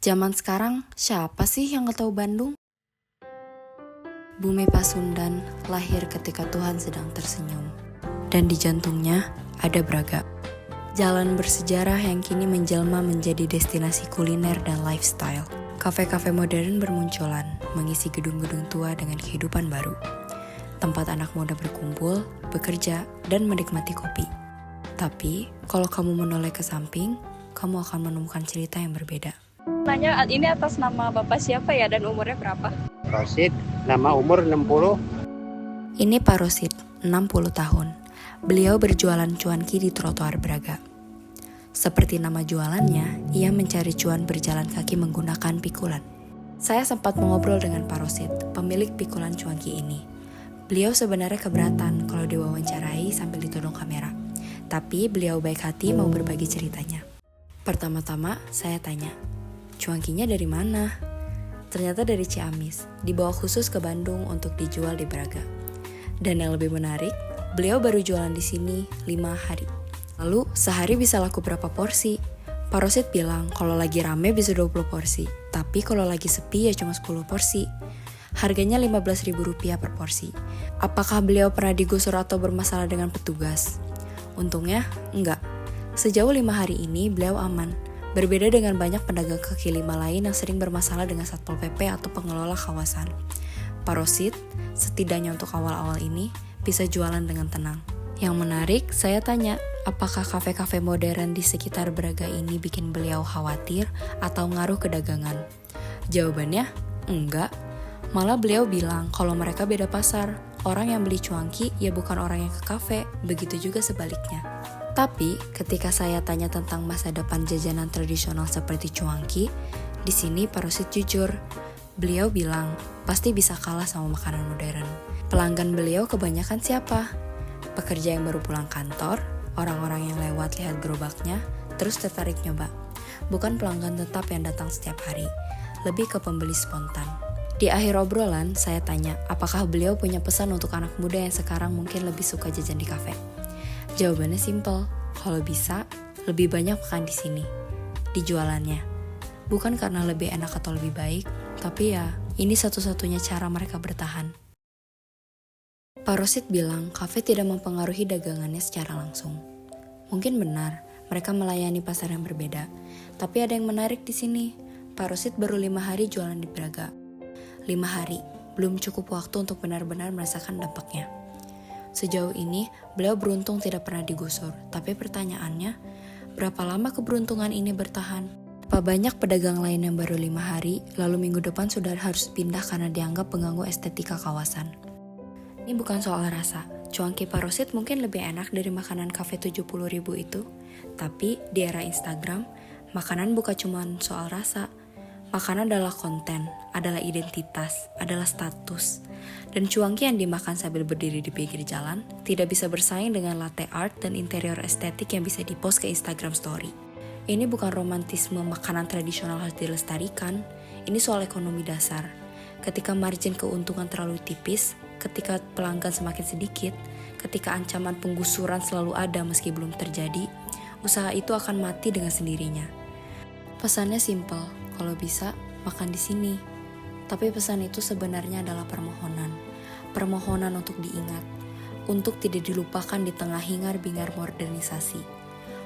Zaman sekarang, siapa sih yang gak tahu Bandung? Bumi Pasundan lahir ketika Tuhan sedang tersenyum. Dan di jantungnya ada Braga. Jalan bersejarah yang kini menjelma menjadi destinasi kuliner dan lifestyle. Kafe-kafe modern bermunculan, mengisi gedung-gedung tua dengan kehidupan baru. Tempat anak muda berkumpul, bekerja, dan menikmati kopi. Tapi, kalau kamu menoleh ke samping, kamu akan menemukan cerita yang berbeda. Nanya ini atas nama Bapak siapa ya dan umurnya berapa? Rosid, nama umur 60. Ini Pak Rosid, 60 tahun. Beliau berjualan cuanki di trotoar Braga. Seperti nama jualannya, ia mencari cuan berjalan kaki menggunakan pikulan. Saya sempat mengobrol dengan Pak Rosid, pemilik pikulan cuanki ini. Beliau sebenarnya keberatan kalau diwawancarai sambil ditodong kamera. Tapi beliau baik hati mau berbagi ceritanya. Pertama-tama saya tanya, cuankinya dari mana? Ternyata dari Ciamis, dibawa khusus ke Bandung untuk dijual di Braga. Dan yang lebih menarik, beliau baru jualan di sini 5 hari. Lalu sehari bisa laku berapa porsi? Pak Rosid bilang kalau lagi rame bisa 20 porsi, tapi kalau lagi sepi ya cuma 10 porsi. Harganya Rp15.000 per porsi. Apakah beliau pernah digusur atau bermasalah dengan petugas? Untungnya, enggak. Sejauh 5 hari ini beliau aman. Berbeda dengan banyak pedagang kaki lima lain yang sering bermasalah dengan Satpol PP atau pengelola kawasan. Pak Rosid, setidaknya untuk awal-awal ini, bisa jualan dengan tenang. Yang menarik, saya tanya, apakah kafe-kafe modern di sekitar Braga ini bikin beliau khawatir atau ngaruh ke dagangan? Jawabannya, enggak. Malah beliau bilang kalau mereka beda pasar. Orang yang beli cuanki ya bukan orang yang ke kafe, begitu juga sebaliknya. Tapi ketika saya tanya tentang masa depan jajanan tradisional seperti cuanki, di sini Pak Rosid jujur. Beliau bilang pasti bisa kalah sama makanan modern. Pelanggan beliau kebanyakan siapa? Pekerja yang baru pulang kantor, orang-orang yang lewat lihat gerobaknya, terus tertarik nyoba. Bukan pelanggan tetap yang datang setiap hari, lebih ke pembeli spontan. Di akhir obrolan, saya tanya apakah beliau punya pesan untuk anak muda yang sekarang mungkin lebih suka jajan di kafe. Jawabannya simpel, kalau bisa, lebih banyak makan di sini, di jualannya. Bukan karena lebih enak atau lebih baik, tapi ya, ini satu-satunya cara mereka bertahan. Pak Rosid bilang kafe tidak mempengaruhi dagangannya secara langsung. Mungkin benar, mereka melayani pasar yang berbeda. Tapi ada yang menarik di sini. Pak Rosid baru 5 hari jualan di Braga. 5 hari, belum cukup waktu untuk benar-benar merasakan dampaknya. Sejauh ini, beliau beruntung tidak pernah digusur. Tapi pertanyaannya, berapa lama keberuntungan ini bertahan? Apa banyak pedagang lain yang baru 5 hari, lalu minggu depan sudah harus pindah karena dianggap pengganggu estetika kawasan? Ini bukan soal rasa. Cuanki Pak Rosid mungkin lebih enak dari makanan kafe 70.000 itu. Tapi di era Instagram, makanan bukan cuma soal rasa. Makanan adalah konten, adalah identitas, adalah status. Dan cuanki yang dimakan sambil berdiri di pinggir jalan tidak bisa bersaing dengan latte art dan interior estetik yang bisa dipost ke Instagram story. Ini bukan romantisme makanan tradisional harus dilestarikan, ini soal ekonomi dasar. Ketika margin keuntungan terlalu tipis, ketika pelanggan semakin sedikit, ketika ancaman penggusuran selalu ada meski belum terjadi, usaha itu akan mati dengan sendirinya. Pesannya simpel, kalau bisa makan di sini. Tapi pesan itu sebenarnya adalah permohonan. Permohonan untuk diingat, untuk tidak dilupakan di tengah hingar-bingar modernisasi.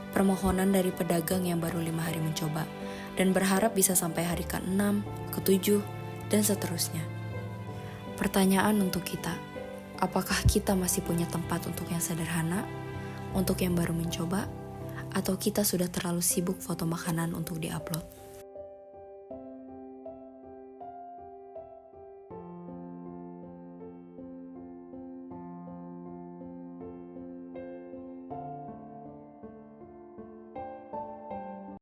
Permohonan dari pedagang yang baru 5 hari mencoba, dan berharap bisa sampai hari ke-6, ke-7, dan seterusnya. Pertanyaan untuk kita, apakah kita masih punya tempat untuk yang sederhana, untuk yang baru mencoba, atau kita sudah terlalu sibuk foto makanan untuk diupload?